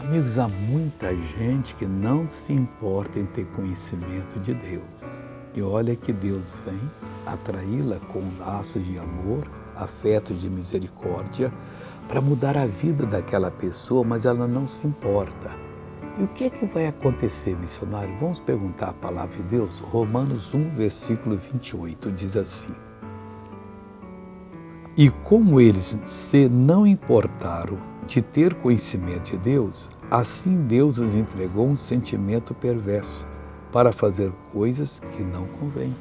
Amigos, há muita gente que não se importa em ter conhecimento de Deus. E olha que Deus vem atraí-la com laços de amor, afeto de misericórdia, para mudar a vida daquela pessoa, mas ela não se importa. E o que é que vai acontecer, missionário? Vamos perguntar a palavra de Deus? Romanos 1, versículo 28, diz assim: E como eles se não importaram de ter conhecimento de Deus, assim Deus os entregou um sentimento perverso para fazer coisas que não convêm.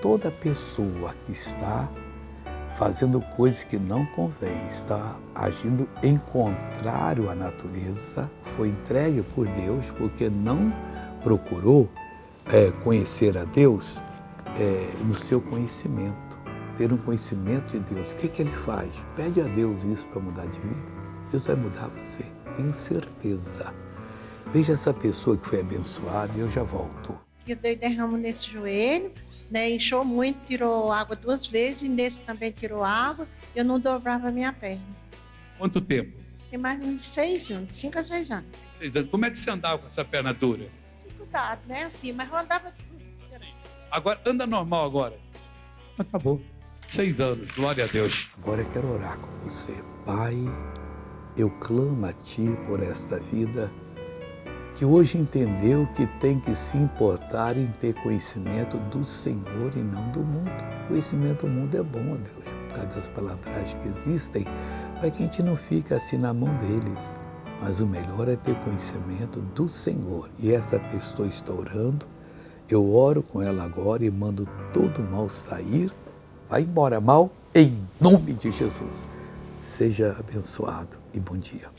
Toda pessoa que está fazendo coisas que não convém, está agindo em contrário à natureza, foi entregue por Deus porque não procurou conhecer a Deus no seu conhecimento, ter um conhecimento de Deus. O que ele faz? Pede a Deus isso para mudar de vida. Deus vai mudar você, tenho certeza. Veja essa pessoa que foi abençoada e eu já volto. Eu dei derramo nesse joelho, né? Inchou muito, tirou água 2 vezes, e nesse também tirou água. Eu não dobrava a minha perna. Quanto tempo? Tem mais de 6 anos, 5 a 6 anos. 6 anos. Como é que você andava com essa perna dura? Dificuldade, né? Assim, mas eu andava tudo. Agora, anda normal agora. Acabou. 6 anos, glória a Deus. Agora eu quero orar com você. Pai, eu clamo a Ti por esta vida que hoje entendeu que tem que se importar em ter conhecimento do Senhor e não do mundo. O conhecimento do mundo é bom, a Deus, por causa das palavras que existem, para que a gente não fique assim na mão deles. Mas o melhor é ter conhecimento do Senhor. E essa pessoa está orando, eu oro com ela agora e mando todo mal sair. Vai embora mal, em nome de Jesus. Seja abençoado e bom dia.